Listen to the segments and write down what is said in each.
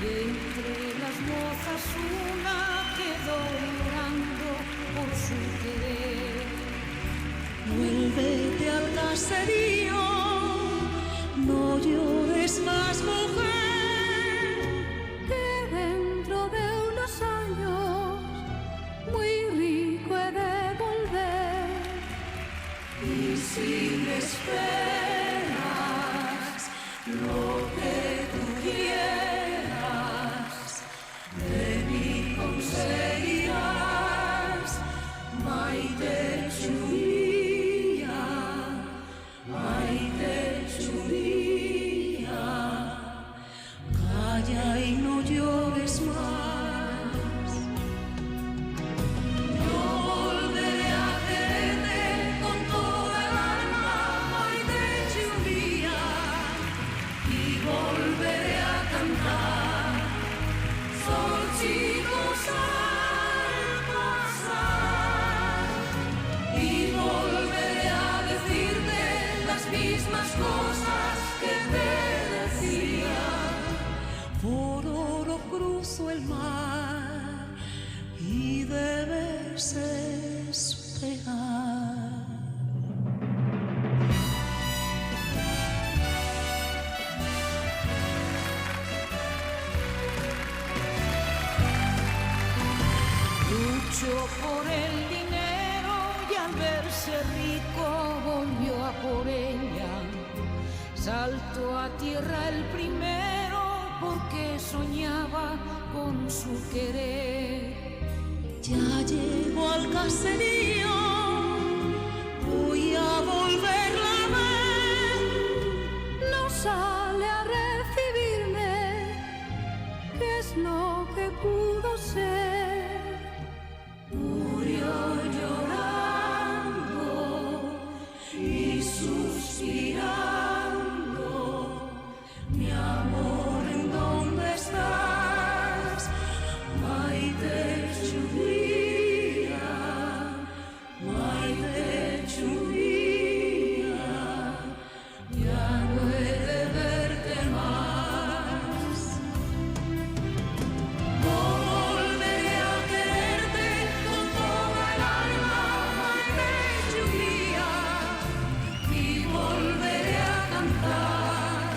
entre las mozas una quedó llorando por su querer. Vuélvete al caserío, no llores más, mujer, que dentro de unos años muy rico he de volver. y si me esperas lo que tú quieras, de mí conseguirás, Maite Churía, Maite Churía. Calla y no llores más. Yo volveré a quererte con toda el alma, Maite Churía, y volveré a cantar Sol, chicos, al pasar, y volveré a decirte las mismas cosas que te decía. Por oro cruzo el mar y debes esperar. Luchó por el dinero y al verse rico volvió a por ella. Saltó a tierra el primero porque soñaba con su querer. Ya llego al caserío, voy a volverla a ver. No sale a recibirme, ¿qué es lo que pudo ser? Murió llorando y suspirando. Mi amor, ¿en dónde estás? Maite Churía, Maite Churía. Ya no he de verte más. Volveré a quererte con toda el alma, Maite Churía, y volveré a cantar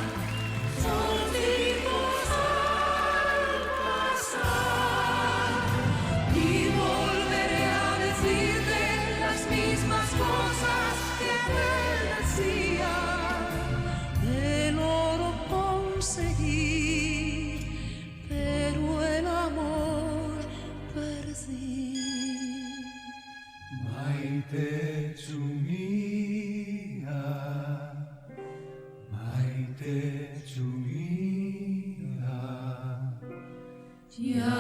solcitos al pasar, y volveré a decirte las mismas cosas que te decía. El oro conseguí, pero el amor perdí. Maite Chumia, Maite Chumia. Ya